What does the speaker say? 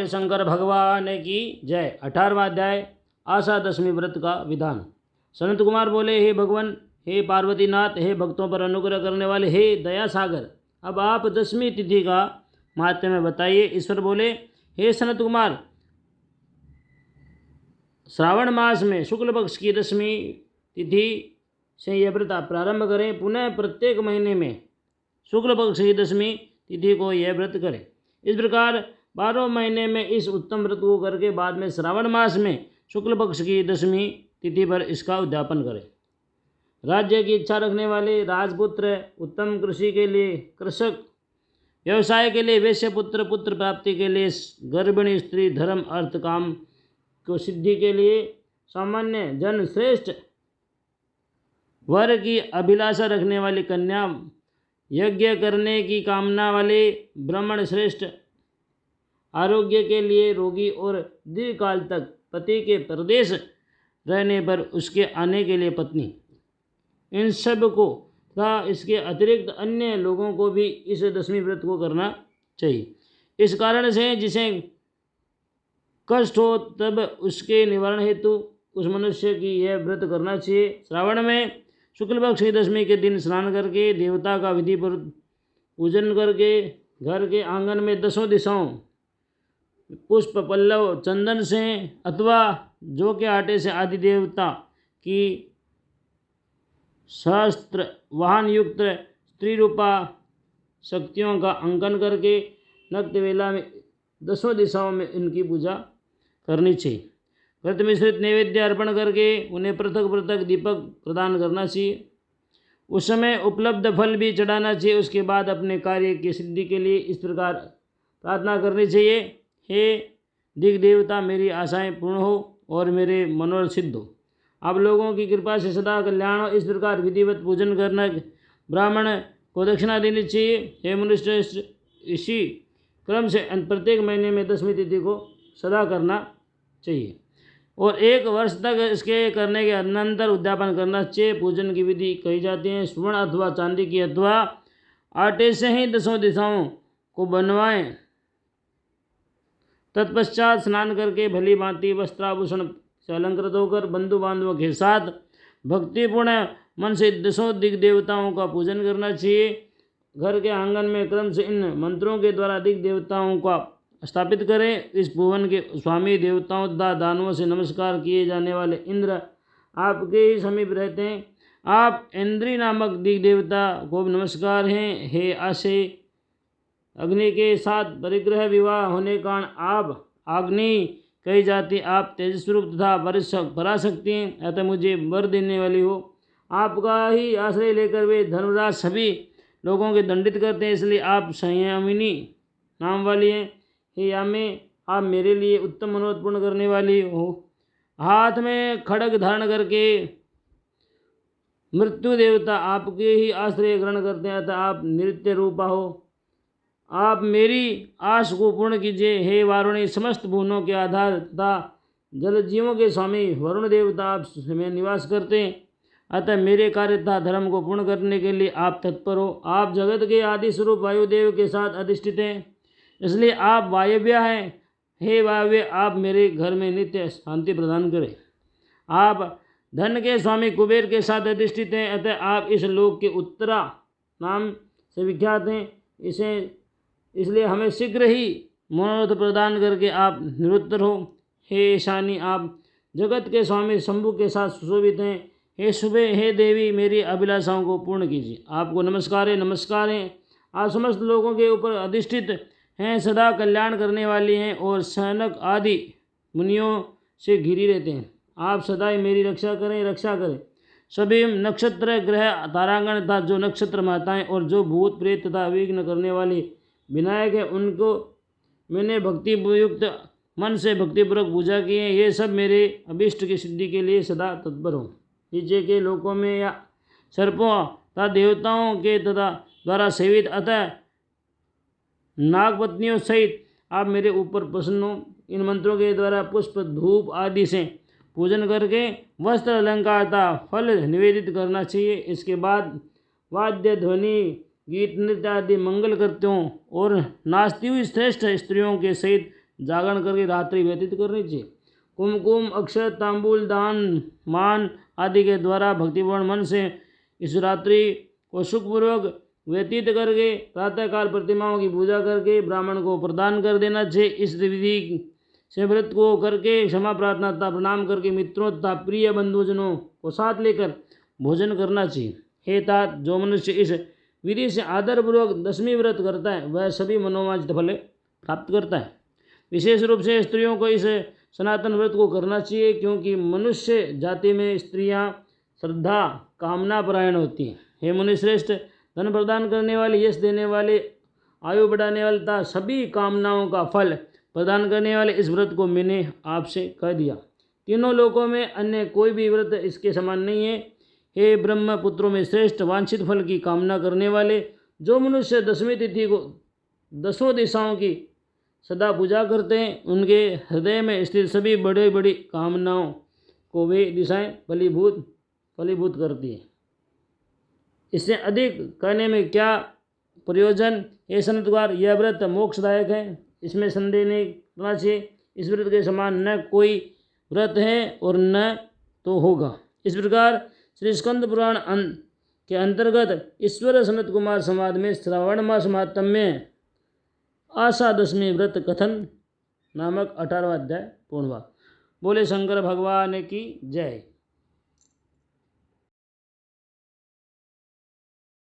बोले शंकर भगवान की जय। 18वां अध्याय आशा दशमी व्रत का विधान। सनत कुमार बोले, हे भगवान, हे पार्वतीनाथ, हे भक्तों पर अनुग्रह करने वाले, हे दया सागर, अब आप दशमी तिथि का महात्म्य बताइए। ईश्वर बोले, हे सनत कुमार, श्रावण मास में शुक्ल पक्ष की दशमी तिथि से यह व्रत आप प्रारंभ करें। पुनः प्रत्येक महीने में शुक्ल पक्ष की दशमी तिथि को यह व्रत करें। इस प्रकार 12 महीने में इस उत्तम व्रत को करके बाद में श्रावण मास में शुक्ल पक्ष की दशमी तिथि पर इसका उद्यापन करें। राज्य की इच्छा रखने वाले राजपुत्र, उत्तम कृषि के लिए कृषक, व्यवसाय के लिए वैश्य पुत्र, पुत्र प्राप्ति के लिए गर्भिणी स्त्री, धर्म अर्थ काम को सिद्धि के लिए सामान्य जन, श्रेष्ठ वर की अभिलाषा रखने वाली कन्या, यज्ञ करने की कामना वाले ब्राह्मण, श्रेष्ठ आरोग्य के लिए रोगी और दीर्घकाल तक पति के प्रदेश रहने पर उसके आने के लिए पत्नी, इन सब को तथा इसके अतिरिक्त अन्य लोगों को भी इस दशमी व्रत को करना चाहिए। इस कारण से जिसे कष्ट हो तब उसके निवारण हेतु उस मनुष्य की यह व्रत करना चाहिए। श्रावण में शुक्ल पक्ष की दशमी के दिन स्नान करके देवता का विधिपूर्वक पूजन करके घर के आंगन में 10 दिशाओं पुष्प, पल्लव, चंदन से अथवा जौ के आटे से आदि देवता की सहस्त्र वाहन युक्त स्त्री रूपा शक्तियों का अंकन करके नक्त वेला में 10 दिशाओं में इनकी पूजा करनी चाहिए। व्रत मिश्रित नैवेद्य अर्पण करके उन्हें पृथक पृथक दीपक प्रदान करना चाहिए। उस समय उपलब्ध फल भी चढ़ाना चाहिए। उसके बाद अपने कार्य की सिद्धि के लिए इस प्रकार प्रार्थना करनी चाहिए, हे दिग् देवता, मेरी आशाएं पूर्ण हो और मेरे मनोरथ सिद्ध हो। आप लोगों की कृपा से सदा कल्याण हो। इस प्रकार विधिवत पूजन करना, ब्राह्मण को दक्षिणा देनी चाहिए। हे मनुष्य, इसी क्रम से प्रत्येक महीने में दशमी तिथि को सदा करना चाहिए और 1 वर्ष तक इसके करने के अनंतर उद्यापन करना चाहिए। पूजन की विधि कही जाती है, स्वर्ण अथवा चांदी की अथवा आटे से ही 10 दिशाओं को बनवाएं। तत्पश्चात स्नान करके भली भांति वस्त्राभूषण से अलंकृत होकर बंधु बांधवों के साथ भक्तिपूर्ण मन से 10 दिग् देवताओं का पूजन करना चाहिए। घर के आंगन में क्रम से इन मंत्रों के द्वारा दिग् देवताओं का स्थापित करें। इस भुवन के स्वामी देवताओं तथा दानवों से नमस्कार किए जाने वाले इंद्र आपके ही समीप रहते हैं। आप इंद्री नामक दिग् देवता को नमस्कार हैं। हे आशे, अग्नि के साथ परिग्रह विवाह होने कारण आप अग्नि कही जाती। आप तेजस्वरूप तथा पराशक्ति हैं, अतः मुझे वर देने वाली हो। आपका ही आश्रय लेकर वे धर्मराज सभी लोगों के दंडित करते हैं, इसलिए आप संयमिनी नाम वाली हैं। हे यामे, आप मेरे लिए उत्तम मनोरथ पूर्ण करने वाली हो। हाथ में खड्ग धारण करके मृत्यु देवता आपके ही आश्रय ग्रहण करते हैं, अतः आप नृत्य रूपा हो। आप मेरी आश को पूर्ण कीजिए। हे वारुणी, समस्त भुवनों के आधार तथा जलजीवों के स्वामी वरुण देवता आप में निवास करते हैं, अतः मेरे कार्य तथा धर्म को पूर्ण करने के लिए आप तत्पर हो। आप जगत के आदि स्वरूप वायुदेव के साथ अधिष्ठित हैं, इसलिए आप वायव्य हैं। हे वायव्य, आप मेरे घर में नित्य शांति प्रदान करें। आप धन के स्वामी कुबेर के साथ अधिष्ठित हैं, अतः आप इस लोक के उत्तरा नाम से विख्यात हैं। इसलिए हमें शीघ्र ही मनोरथ प्रदान करके आप निरुत्तर हो। हे ईशानी, आप जगत के स्वामी शंभु के साथ सुशोभित हैं। हे शुभे, हे देवी, मेरी अभिलाषाओं को पूर्ण कीजिए। आपको नमस्कार है, नमस्कार हैं। आप समस्त लोगों के ऊपर अधिष्ठित हैं, सदा कल्याण करने वाली हैं और सनक आदि मुनियों से घिरी रहते हैं। आप सदा ही मेरी रक्षा करें, रक्षा करें। सभी नक्षत्र, ग्रह, तारागण तथा जो नक्षत्र माताएं और जो भूत प्रेत तथा विघ्न करने वाली विनायक है, उनको मैंने भक्ति युक्त मन से भक्तिपूर्वक पूजा की है। ये सब मेरे अभिष्ट की सिद्धि के लिए सदा तत्पर हो। नीचे के लोकों में या सर्पों तथा देवताओं के तथा द्वारा सेवित अतः नागपत्नियों सहित आप मेरे ऊपर प्रसन्न हो। इन मंत्रों के द्वारा पुष्प, धूप आदि से पूजन करके वस्त्र, अलंकार तथा फल निवेदित करना चाहिए। इसके बाद वाद्य, ध्वनि, गीत, नृत्य आदि मंगल करते हों और नाचती हुई श्रेष्ठ स्त्रियों के सहित जागरण करके रात्रि व्यतीत करनी चाहिए। कुमकुम, अक्षत, तांबूल, दान, मान आदि के द्वारा भक्तिपूर्ण मन से इस रात्रि को सुखपूर्वक व्यतीत करके प्रातःकाल प्रतिमाओं की पूजा करके ब्राह्मण को प्रदान कर देना चाहिए। इस विधि से व्रत को करके क्षमा प्रार्थना तथा प्रणाम करके मित्रों तथा प्रिय बंधुजनों को साथ लेकर भोजन करना चाहिए। हे तात, जो मनुष्य इस विधि से आदरपूर्वक दशमी व्रत करता है वह सभी मनोवांछित फल प्राप्त करता है। विशेष रूप से स्त्रियों को इस सनातन व्रत को करना चाहिए, क्योंकि मनुष्य जाति में स्त्रियां श्रद्धा कामना परायण होती हैं। हे मुनिश्रेष्ठ, धन प्रदान करने वाले, यश देने वाले, आयु बढ़ाने वाले तथा सभी कामनाओं का फल प्रदान करने वाले इस व्रत को मैंने आपसे कह दिया। तीनों लोकों में अन्य कोई भी व्रत इसके समान नहीं है। हे ब्रह्म पुत्रों में श्रेष्ठ, वांछित फल की कामना करने वाले, जो मनुष्य दशमी तिथि को दसों दिशाओं की सदा पूजा करते हैं, उनके हृदय में स्थित सभी बड़ी बड़ी कामनाओं को वे दिशाएं फलीभूत करती हैं। इससे अधिक कहने में क्या प्रयोजन। हे सनतकुमार, यह व्रत मोक्षदायक है, इसमें संदेह नहीं करना चाहिए। इस व्रत के समान न कोई व्रत है और न तो होगा। इस प्रकार श्री स्कंद पुराण के अंतर्गत ईश्वर सनत कुमार संवाद में श्रावण मास महात्म्य में आशा दशमी व्रत कथन नामक 18वां अध्याय पूर्ण हुआ। बोले शंकर भगवान की जय।